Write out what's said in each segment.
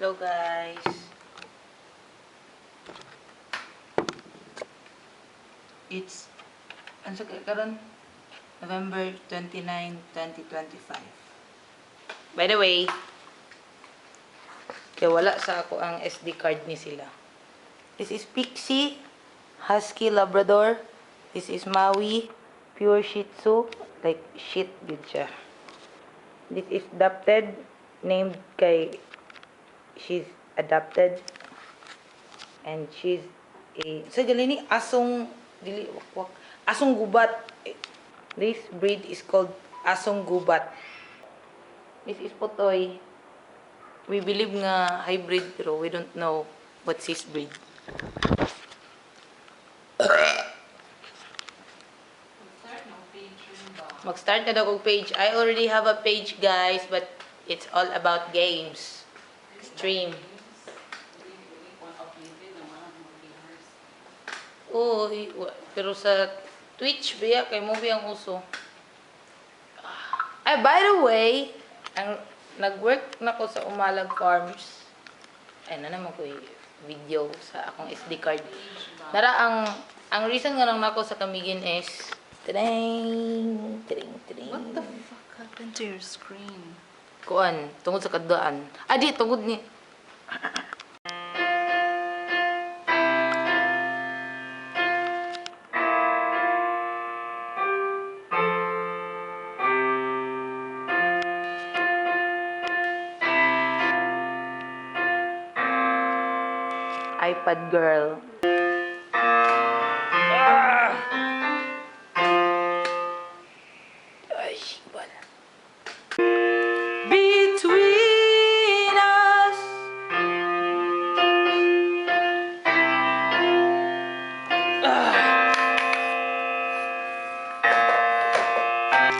Hello guys. It's karon November 29, 2025. By the way, kaya wala sa ako ang SD card ni sila. This is Pixie, Husky Labrador. This is Maui, pure Shih Tzu, like shit good siya. This is adopted, named kay she's adopted, and she's a sa galini asong dili wakwak asong gubat. This breed is called asong gubat. This is Potoy. We believe nga hybrid pero we don't know what's his breed. Mag-start na daw kong page. I already have a page, guys, but it's all about games. Stream. Oo, pero sa Twitch, biya, kay movie ang uso. Ay, by the way, nag-work na ko sa Umalag Farms. Ay, na naman ko video sa akong SD card. Nara, ang reason nga lang nako sa Camiguin is, tadang! What the fuck happened to your screen? Kuan, tungod sa kadaan. Ah, di, tungod ni... iPad girl. Ay, bala. Between us.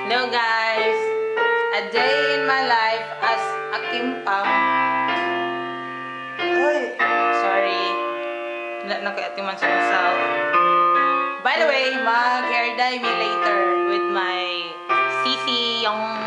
Hello guys. A day in my life as a kimpam. Ay, sorry. Nakayatiman sa myself. By the way, mag-hair dye me later with my Sisi yung...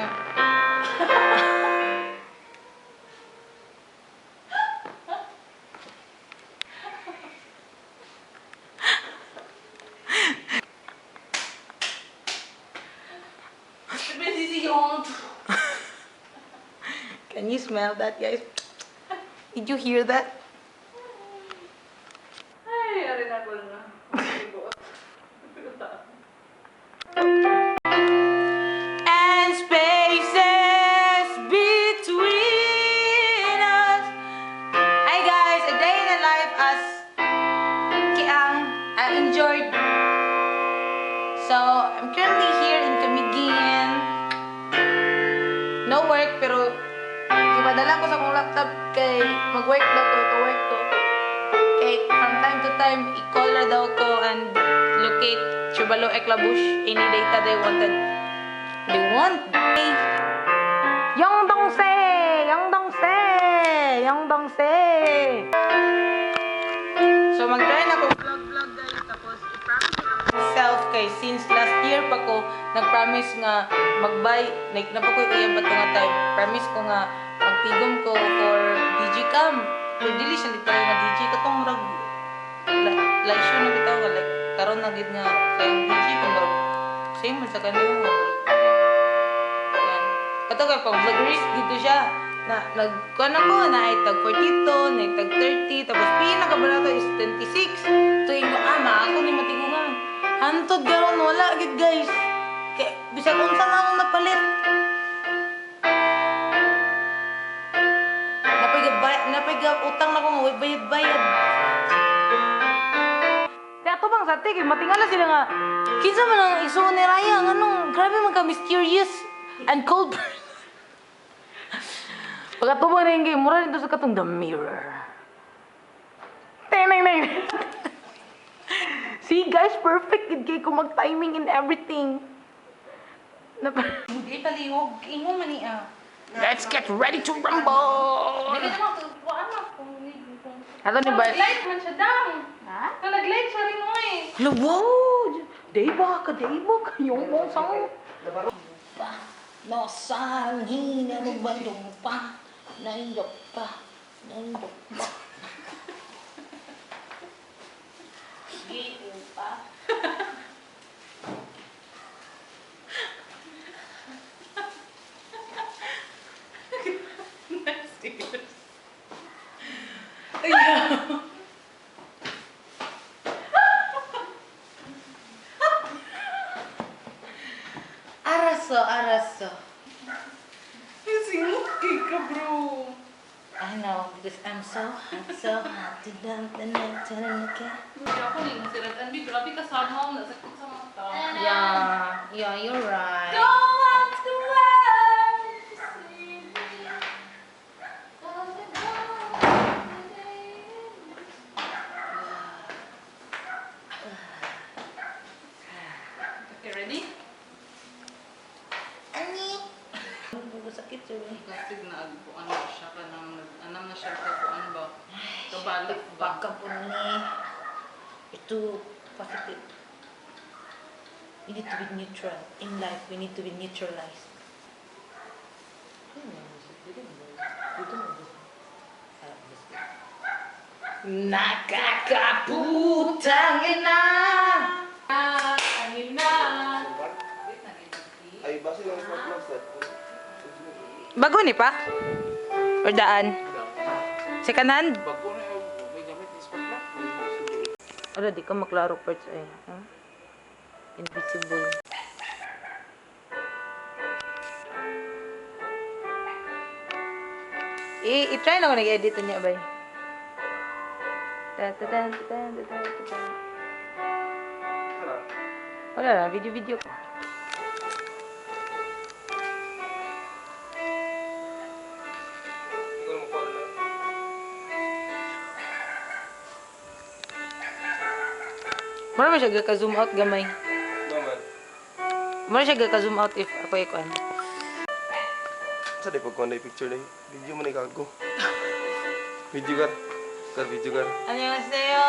Can you smell that, guys? Did you hear that? And spaces between us. Hi guys, a day in the life as Kiang. I enjoyed. So I'm currently here in Camiguin. No work pero ipadala ko sa akong laptop kay mag-work daw ko, work ko. Okay, from time to time, i-color daw ko and locate Chubalo Eklabush, any data they wanted. They want. Yang Dongse! Yang Dongse! Yang Dongse! So, mag-try na ko vlog guys. Tapos, i-promise na myself kay since last year pa ko nag-promise nga mag-buy. Like, napakoy ko yung bato nga time. Promise ko nga magtigom ko for Digicam. Pero dili siya literal nga DJ. Katong murag live show na bitaw nga. Like, karon na gid nga kayong DJ kung murag same man sa kanila. Yan. Katong kay pang vloggerist dito siya. Nagkuhan ako, naitag 42, naitag 30, tapos pinakabalato is 26. Tuwing ko, ako ni matigungan. Hantod garon, wala gid guys. Kaya, bisag unsa na akong napalit. Napigap utang na ko nga, bayad-bayad. Kaya ito bang sa tig, matingala sila nga, kinsa man ang isuon ni Raya, anong, grabe man ka mysterious and cold person. Pagkatubo na yung game, mura nito sa katong The Mirror. Teneng. See guys, perfect gid kay ko mag-timing and everything. Hindi palihog, ingon man niya. Let's get ready to rumble! Ato ni ba? Nag-light man siya dang. Ha? Nag-light siya rin mo eh. Hello, wow! Dayba ka, yung mo sang. No, sanghina mo ba pa? Naiyak pa. Gitu pa. Araso, araso. Sinukay ka, bro. I know, because I'm so hot to dump the night to the Hindi ako ning siratan. Bi, grabe ka somehow. Nasakit sa mata. Yeah, you're right. Don't want the world to see me. Okay, ready? Ani? Sakit siya eh. Plastic na agpuan na siya ka nang anam na siya ka kuan ba? Kabalik ba? Baka po ni. Ito, positive. We need to be neutral. In life, we need to be neutralized. Nakakaputang ina! Angin na. Ay, base lang sa plus Bago ni pa? Or daan? Second hand? Bago na yung may gamit is pagla. Wala, di ka maklaro parts eh. Huh? Invisible. I-try lang ko nag-edit niya, bay. Wala lang, video-video ko. Ikaw mo pa na. Mura mo siya ka-zoom out gamay. Naman. Mura siya ka-zoom out if ako ikuan. Sa di pag kuha picture na video mo na ikago. Video kar. Kar video kar. Annyeonghaseyo!